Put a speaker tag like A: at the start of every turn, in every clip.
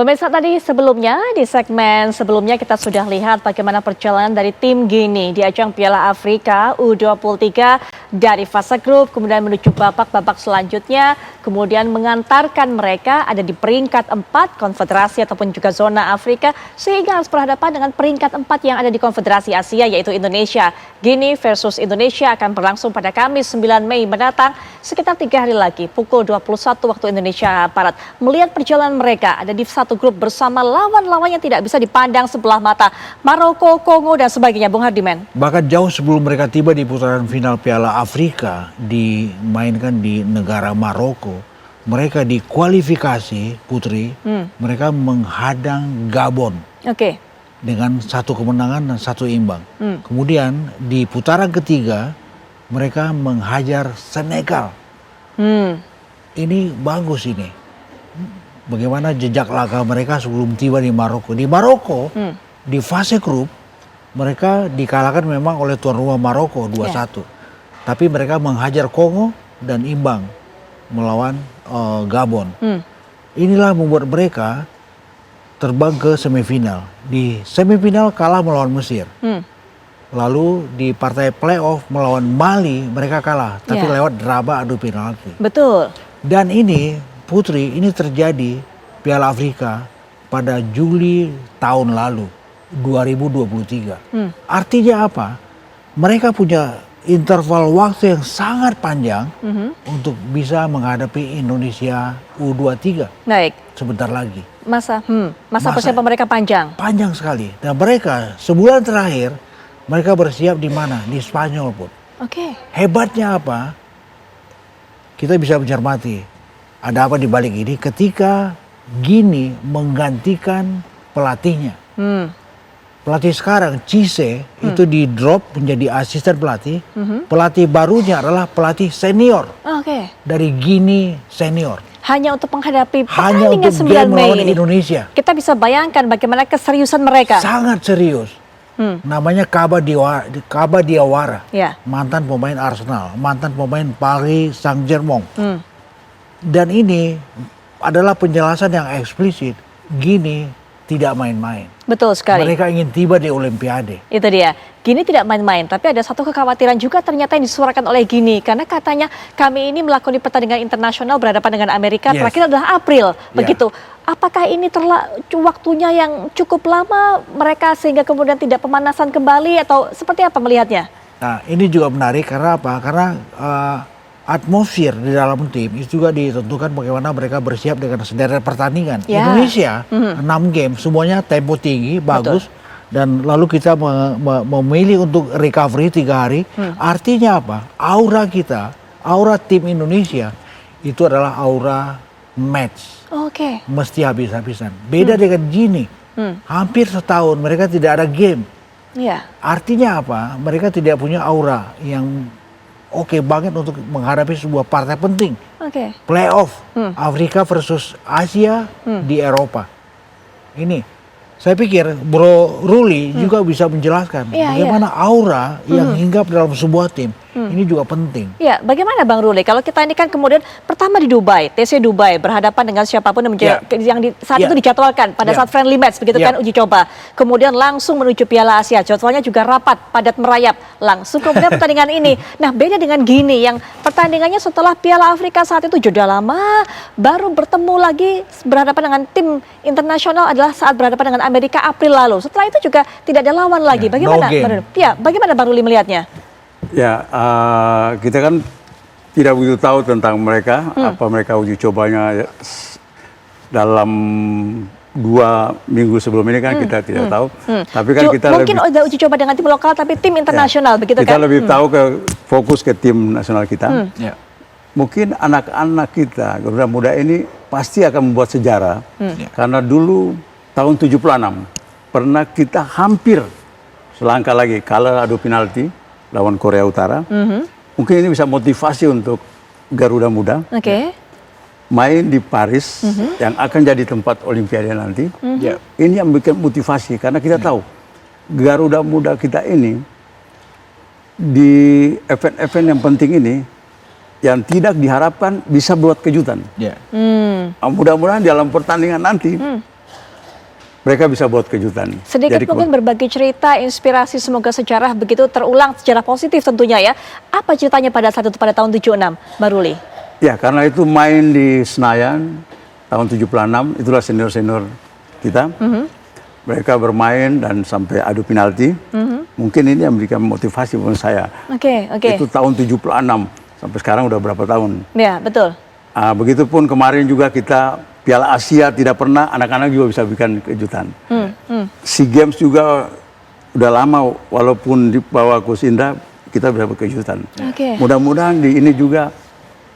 A: Pemirsa, tadi sebelumnya di segmen sebelumnya kita sudah lihat bagaimana perjalanan dari tim Gini di ajang Piala Afrika U23 dari fase grup kemudian menuju babak selanjutnya, kemudian mengantarkan mereka ada di peringkat 4 konfederasi ataupun juga zona Afrika sehingga harus berhadapan dengan peringkat 4 yang ada di konfederasi Asia yaitu Indonesia. Gini versus Indonesia akan berlangsung pada Kamis 9 Mei mendatang sekitar 3 hari lagi pukul 21 waktu Indonesia Barat. Melihat perjalanan mereka ada di satu grup bersama lawan-lawan yang tidak bisa dipandang sebelah mata, Maroko, Kongo dan sebagainya, Bung Hardiman.
B: Bahkan jauh sebelum mereka tiba di putaran final Piala Afrika dimainkan di negara Maroko, mereka di kualifikasi Putri, mereka menghadang Gabon. Dengan 1 kemenangan dan 1 imbang. Kemudian di putaran ketiga mereka menghajar Senegal. Ini bagus ini. Bagaimana jejak laga mereka sebelum tiba di Maroko. Di Maroko, di fase grup, mereka dikalahkan memang oleh tuan rumah Maroko 2-1. Tapi mereka menghajar Kongo dan imbang melawan Gabon. Inilah membuat mereka terbang ke semifinal. Di semifinal kalah melawan Mesir. Lalu di partai playoff melawan Mali mereka kalah. Tapi lewat drama adu penalti.
A: Betul.
B: Dan ini Putri, ini terjadi Piala Afrika pada Juli tahun lalu, 2023. Artinya apa? Mereka punya interval waktu yang sangat panjang untuk bisa menghadapi Indonesia U23.
A: Baik.
B: Sebentar lagi.
A: Masa persiapan mereka panjang.
B: Panjang sekali. Dan mereka sebulan terakhir mereka bersiap di mana? Di Spanyol pun. Hebatnya apa? Kita bisa mencermati. Ada apa di balik ini ketika Gini menggantikan pelatihnya. Pelatih sekarang, Cisse, itu di drop menjadi asisten pelatih. Pelatih barunya adalah pelatih senior. Dari Gini senior.
A: Hanya untuk menghadapi pertandingan 9 Mei ini.
B: Indonesia.
A: Kita bisa bayangkan bagaimana keseriusan mereka.
B: Sangat serius. Namanya Kaba Diawara. Mantan pemain Arsenal, mantan pemain Paris Saint-Germain. Dan ini adalah penjelasan yang eksplisit. Gini tidak main-main.
A: Betul sekali.
B: Mereka ingin tiba di Olimpiade.
A: Itu dia. Gini tidak main-main. Tapi ada satu kekhawatiran juga ternyata yang disuarakan oleh Gini. Karena katanya kami ini melakukan pertandingan internasional berhadapan dengan Amerika. Terakhir adalah April. Begitu. Apakah ini waktunya yang cukup lama mereka sehingga kemudian tidak pemanasan kembali atau seperti apa melihatnya?
B: Nah, ini juga menarik karena apa? Karena atmosfer di dalam tim itu juga ditentukan bagaimana mereka bersiap dengan sederet pertandingan. Indonesia 6 game semuanya tempo tinggi, bagus. Dan lalu kita memilih untuk recovery 3 hari. Artinya apa? Aura kita, aura tim Indonesia itu adalah aura match. Mesti habis-habisan. Beda dengan Gini. Hampir setahun mereka tidak ada game. Artinya apa? Mereka tidak punya aura yang oke banget untuk menghadapi sebuah partai penting. Playoff Afrika versus Asia di Eropa. Ini saya pikir Bro Ruli juga bisa menjelaskan bagaimana aura yang hinggap dalam sebuah tim. Ini juga penting.
A: Bagaimana Bang Ruli? Kalau kita ini kan kemudian pertama di Dubai, TC Dubai berhadapan dengan siapapun yang saat itu dijadwalkan pada saat friendly match begitu kan uji coba. Kemudian langsung menuju Piala Asia. Jadwalnya juga rapat, padat merayap. Langsung kemudian pertandingan ini. Nah, beda dengan Gini yang pertandingannya setelah Piala Afrika saat itu sudah lama baru bertemu lagi berhadapan dengan tim internasional adalah saat berhadapan dengan Amerika April lalu. Setelah itu juga tidak ada lawan lagi. Bagaimana? Bagaimana Bang Ruli melihatnya?
C: Kita kan tidak begitu tahu tentang mereka, apa mereka uji cobanya dalam 2 minggu sebelum ini kan kita tidak tahu. Tapi kan kita
A: mungkin udah uji coba dengan tim lokal tapi tim internasional begitu kan?
C: Kita lebih tahu fokus ke tim nasional kita. Mungkin anak-anak kita, Garuda Muda ini pasti akan membuat sejarah. Karena dulu tahun 76 pernah kita hampir selangkah lagi kalah adu penalti lawan Korea Utara. Mungkin ini bisa motivasi untuk Garuda Muda. Main di Paris yang akan jadi tempat Olimpiade nanti. Ini yang bikin motivasi karena kita tahu Garuda Muda kita ini di event-event yang penting ini yang tidak diharapkan bisa buat kejutan. Mudah-mudahan dalam pertandingan nanti mereka bisa buat kejutan.
A: Sedikit mungkin berbagi cerita, inspirasi, semoga sejarah begitu terulang secara positif tentunya ya. Apa ceritanya pada saat itu pada tahun 76, Mbak Ruli?
C: Ya, karena itu main di Senayan tahun 76, itulah senior-senior kita. Mereka bermain dan sampai adu penalti. Mungkin ini yang memberikan motivasi buat saya.
A: Oke.
C: Itu tahun 76, sampai sekarang udah berapa tahun.
A: Ya, betul.
C: Begitupun kemarin juga kita Piala Asia tidak pernah, anak-anak juga bisa bikin kejutan. SEA Games juga udah lama, walaupun di bawah Coach Indra, kita bisa berkejutan. Mudah-mudahan di ini juga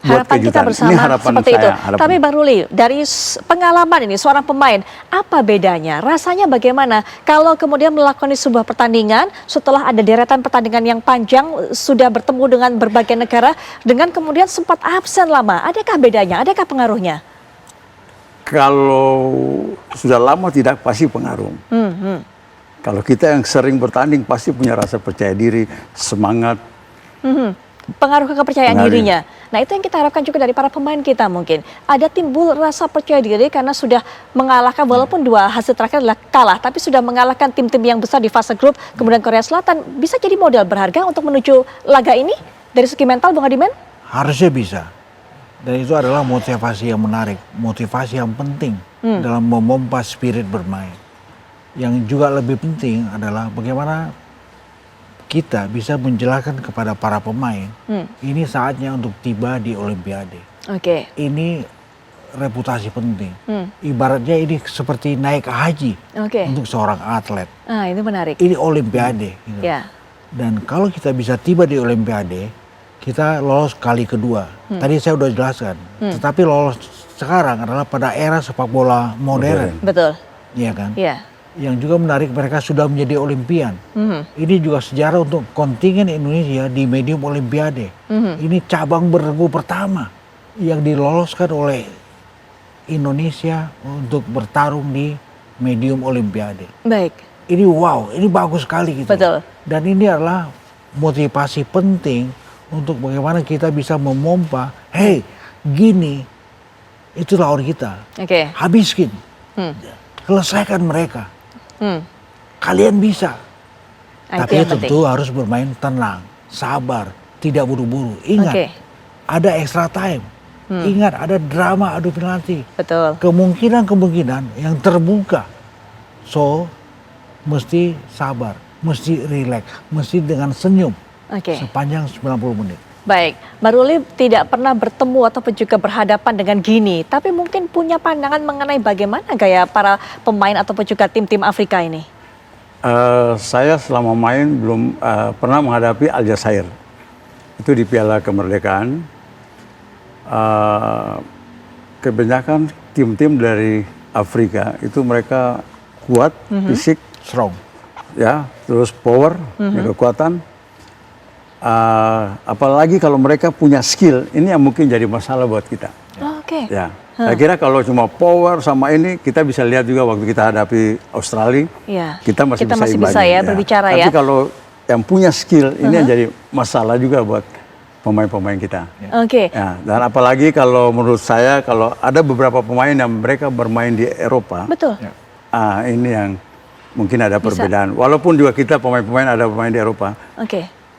C: buat
A: harapan
C: kejutan.
A: kita bersama
C: Ini harapan
A: seperti
C: saya,
A: itu.
C: harapan.
A: Tapi Bang Ruli, dari pengalaman ini seorang pemain, apa bedanya? Rasanya bagaimana kalau kemudian melakukan sebuah pertandingan setelah ada deretan pertandingan yang panjang, sudah bertemu dengan berbagai negara, dengan kemudian sempat absen lama. Adakah bedanya? Adakah pengaruhnya?
C: Kalau sudah lama tidak pasti pengaruh. Kalau kita yang sering bertanding pasti punya rasa percaya diri, semangat.
A: Pengaruh ke kepercayaan dirinya. Nah, itu yang kita harapkan juga dari para pemain kita mungkin. Ada timbul rasa percaya diri karena sudah mengalahkan, walaupun dua hasil terakhir adalah kalah, tapi sudah mengalahkan tim-tim yang besar di fase grup, kemudian Korea Selatan. Bisa jadi modal berharga untuk menuju laga ini dari segi mental, Bung Adiman?
B: Harusnya bisa. Dan itu adalah motivasi yang menarik, motivasi yang penting dalam memompa spirit bermain. Yang juga lebih penting adalah bagaimana kita bisa menjelaskan kepada para pemain, ini saatnya untuk tiba di Olimpiade. Ini reputasi penting. Ibaratnya ini seperti naik haji untuk seorang atlet.
A: Ini menarik.
B: Ini Olimpiade. Gitu. Dan kalau kita bisa tiba di Olimpiade, kita lolos kali kedua. Tadi saya udah jelaskan. Tetapi lolos sekarang adalah pada era sepak bola modern.
A: Betul.
B: Iya kan?
A: Iya.
B: Yang juga menarik, mereka sudah menjadi Olimpian. Ini juga sejarah untuk kontingen Indonesia di medium Olimpiade. Ini cabang beregu pertama yang diloloskan oleh Indonesia untuk bertarung di medium Olimpiade.
A: Baik.
B: Ini wow, ini bagus sekali gitu.
A: Betul.
B: Dan ini adalah motivasi penting untuk bagaimana kita bisa memompa, hey, gini, itu lawan kita. Habiskin, selesaikan mereka. Kalian bisa. Tapi tentu harus bermain tenang, sabar, tidak buru-buru. Ingat, ada extra time. Ingat, ada drama adu penalti.
A: Betul.
B: Kemungkinan yang terbuka. So, mesti sabar, mesti rileks, mesti dengan senyum. Sepanjang 90 menit.
A: Baik, Mbak Ruli tidak pernah bertemu ataupun juga berhadapan dengan Gini, tapi mungkin punya pandangan mengenai bagaimana gaya para pemain ataupun juga tim-tim Afrika ini?
C: Saya selama main belum pernah menghadapi Aljazair. Itu di Piala Kemerdekaan. Kebanyakan tim-tim dari Afrika itu mereka kuat, fisik,
B: strong,
C: ya, terus power, kekuatan. Apalagi kalau mereka punya skill, ini yang mungkin jadi masalah buat kita. Ya, saya kira kalau cuma power sama ini, kita bisa lihat juga waktu kita hadapi Australia, kita masih bisa
A: ya berbicara.
C: Tapi kalau yang punya skill, ini yang jadi masalah juga buat pemain-pemain kita. Ya, dan apalagi kalau menurut saya, kalau ada beberapa pemain yang mereka bermain di Eropa, ini yang mungkin ada perbedaan. Walaupun juga kita pemain-pemain ada pemain di Eropa.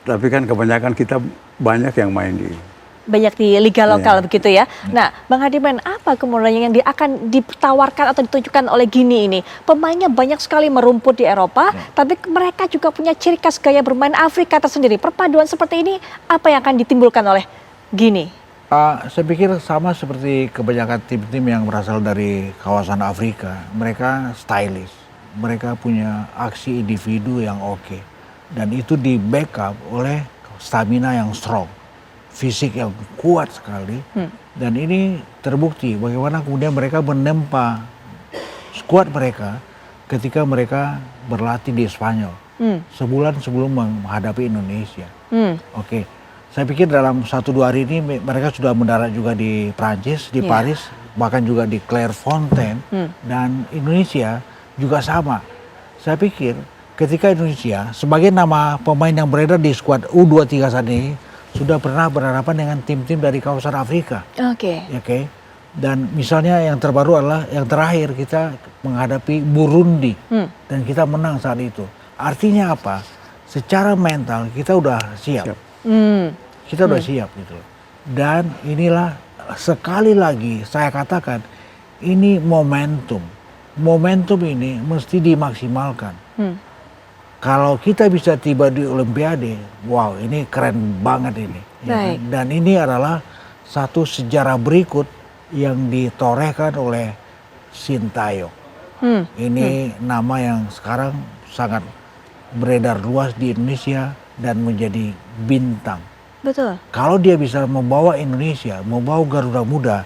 C: Tapi kan kebanyakan kita banyak yang main di
A: liga lokal begitu ya. Nah, Bang Adiman, apa kemudian yang akan ditawarkan atau ditunjukkan oleh Gini ini? Pemainnya banyak sekali merumput di Eropa, tapi mereka juga punya ciri khas gaya bermain Afrika tersendiri. Perpaduan seperti ini, apa yang akan ditimbulkan oleh Gini?
B: Saya pikir sama seperti kebanyakan tim-tim yang berasal dari kawasan Afrika. Mereka stylish, mereka punya aksi individu yang oke. Dan itu di backup oleh stamina yang strong, fisik yang kuat sekali. Dan ini terbukti bagaimana kemudian mereka menempa skuad mereka ketika mereka berlatih di Spanyol. Sebulan sebelum menghadapi Indonesia. Saya pikir dalam 1-2 hari ini mereka sudah mendarat juga di Prancis, di Paris, bahkan juga di Clairefontaine. Dan Indonesia juga sama. Saya pikir ketika Indonesia sebagai nama pemain yang beredar di skuad U23 saat ini sudah pernah berhadapan dengan tim-tim dari kawasan Afrika. Dan misalnya yang terbaru adalah yang terakhir kita menghadapi Burundi dan kita menang saat itu. Artinya apa? Secara mental kita udah siap. Kita udah siap gitu. Dan inilah sekali lagi saya katakan ini momentum. Momentum ini mesti dimaksimalkan. Kalau kita bisa tiba di Olimpiade, wow ini keren banget ini. Ya kan? Dan ini adalah satu sejarah berikut yang ditorehkan oleh Sintayong. Ini nama yang sekarang sangat beredar luas di Indonesia dan menjadi bintang.
A: Betul.
B: Kalau dia bisa membawa Indonesia, membawa Garuda Muda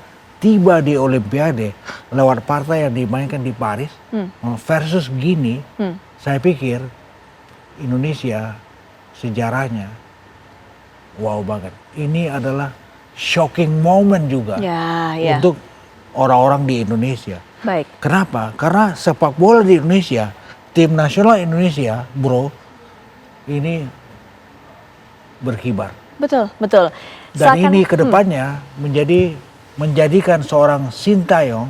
B: tiba di Olimpiade lewat partai yang dimainkan di Paris versus Gini, saya pikir Indonesia sejarahnya wow banget. Ini adalah shocking moment juga untuk orang-orang di Indonesia.
A: Baik.
B: Kenapa? Karena sepak bola di Indonesia, tim nasional Indonesia, bro, ini berkibar.
A: Betul, betul.
B: Dan ini kedepannya menjadikan seorang Sintayong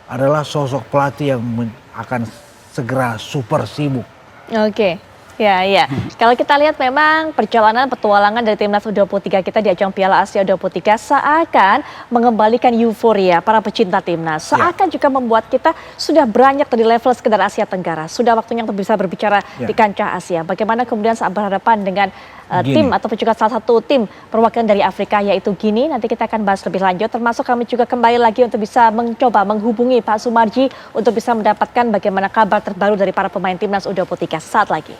B: adalah sosok pelatih yang akan segera super sibuk.
A: Oke. Ya, ya. Kalau kita lihat memang perjalanan petualangan dari timnas U23 kita di ajang Piala Asia U23 seakan mengembalikan euforia para pecinta timnas. Seakan juga membuat kita sudah beranjak dari level sekedar Asia Tenggara. Sudah waktunya untuk bisa berbicara di kancah Asia. Bagaimana kemudian saat berhadapan dengan tim atau juga salah satu tim perwakilan dari Afrika yaitu Gini. Nanti kita akan bahas lebih lanjut. Termasuk kami juga kembali lagi untuk bisa mencoba menghubungi Pak Sumarji untuk bisa mendapatkan bagaimana kabar terbaru dari para pemain timnas U23 saat lagi.